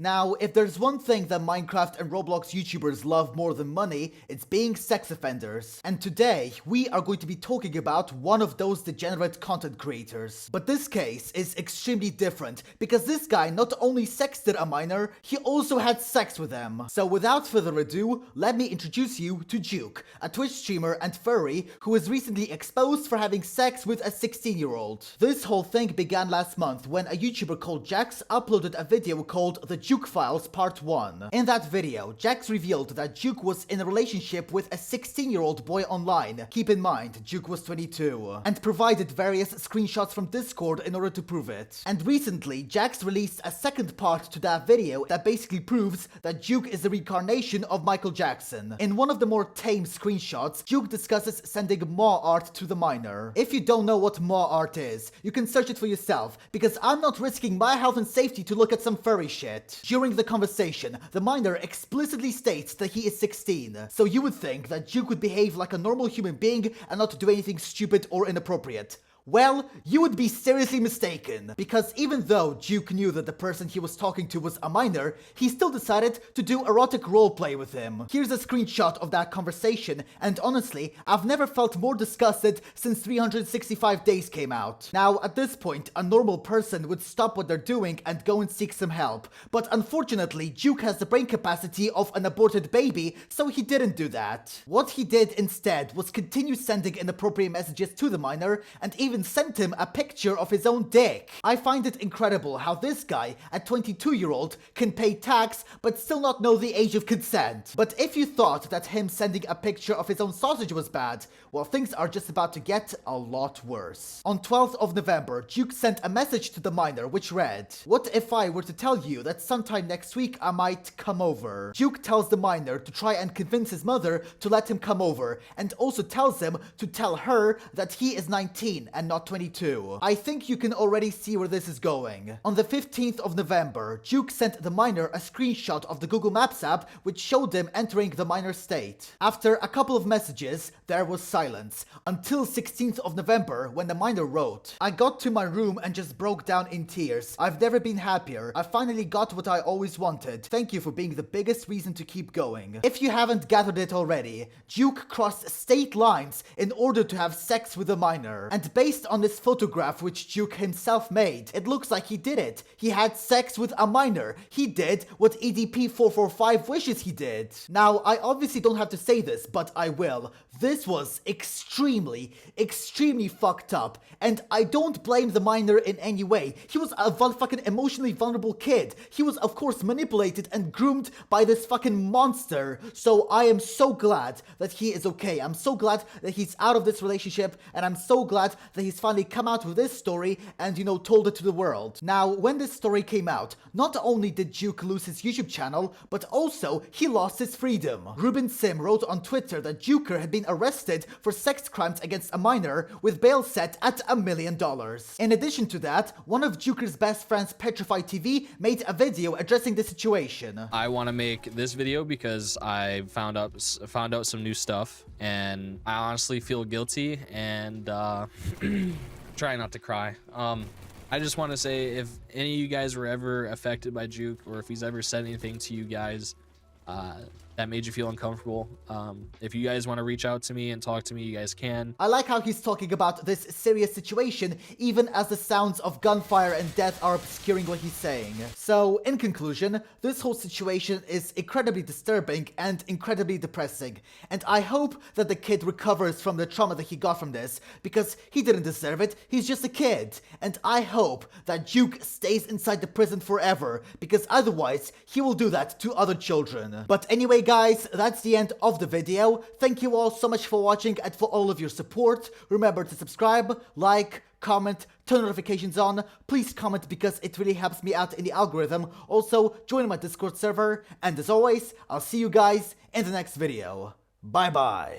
Now, if there's one thing that Minecraft and Roblox YouTubers love more than money, it's being sex offenders. And today, we are going to be talking about one of those degenerate content creators. But this case is extremely different, because this guy not only sexted a minor, he also had sex with them. So without further ado, let me introduce you to Juke, a Twitch streamer and furry who was recently exposed for having sex with a 16-year-old. This whole thing began last month when a YouTuber called Jax uploaded a video called the Juke Philes Part 1. In that video, Jax revealed that Juke was in a relationship with a 16-year-old boy online. Keep in mind, Juke was 22. And provided various screenshots from Discord in order to prove it. And recently, Jax released a second part to that video that basically proves that Juke is the reincarnation of Michael Jackson. In one of the more tame screenshots, Juke discusses sending maw art to the minor. If you don't know what maw art is, you can search it for yourself, because I'm not risking my health and safety to look at some furry shit. During the conversation, the minor explicitly states that he is 16, so you would think that Juke would behave like a normal human being and not do anything stupid or inappropriate. Well, you would be seriously mistaken, because even though Juke knew that the person he was talking to was a minor, he still decided to do erotic roleplay with him. Here's a screenshot of that conversation, and honestly, I've never felt more disgusted since 365 Days came out. Now, at this point, a normal person would stop what they're doing and go and seek some help, but unfortunately, Juke has the brain capacity of an aborted baby, so he didn't do that. What he did instead was continue sending inappropriate messages to the minor, and even sent him a picture of his own dick. I find it incredible how this guy, a 22-year-old, can pay tax but still not know the age of consent. But if you thought that him sending a picture of his own sausage was bad, well, things are just about to get a lot worse. On 12th of November, Juke sent a message to the minor which read, "What if I were to tell you that sometime next week I might come over?" Juke tells the minor to try and convince his mother to let him come over, and also tells him to tell her that he is 19 and not 22. I think you can already see where this is going. On the 15th of November, Juke sent the minor a screenshot of the Google Maps app which showed him entering the minor's state. After a couple of messages, there was silence, until 16th of November when the minor wrote, "I got to my room and just broke down in tears. I've never been happier. I finally got what I always wanted. Thank you for being the biggest reason to keep going." If you haven't gathered it already, Juke crossed state lines in order to have sex with a minor. And based on this photograph which Juke himself made, it looks like he did it. He had sex with a minor. He did what EDP445 wishes he did. Now, I obviously don't have to say this, but I will. This was extremely fucked up, and I don't blame the minor in any way. He was a fucking emotionally vulnerable kid. He was, of course, manipulated and groomed by this fucking monster. So I am so glad that he is okay. I'm so glad that he's out of this relationship, and I'm so glad that he's finally come out with this story and, you know, told it to the world. Now, when this story came out, not only did Juke lose his YouTube channel, but also he lost his freedom. Ruben Sim wrote on Twitter that Juker had been arrested for sex crimes against a minor with bail set at $1 million. In addition to that, one of Juker's best friends, Petrified TV, made a video addressing the situation. I want to make this video because I found out some new stuff, and I honestly feel guilty, and try not to cry. I just want to say, if any of you guys were ever affected by Juke, or if he's ever said anything to you guys that made you feel uncomfortable, if you guys want to reach out to me and talk to me, you guys can. I like how he's talking about this serious situation even as the sounds of gunfire and death are obscuring what he's saying. So, in conclusion, this whole situation is incredibly disturbing and incredibly depressing, and I hope that the kid recovers from the trauma that he got from this, because he didn't deserve it. He's just a kid, and I hope that Juke stays inside the prison forever, because otherwise he will do that to other children. But anyway, guys, that's the end of the video. Thank you all so much for watching and for all of your support. Remember to subscribe, like, comment, turn notifications on. Please comment because it really helps me out in the algorithm. Also, join my Discord server. And as always, I'll see you guys in the next video. Bye bye.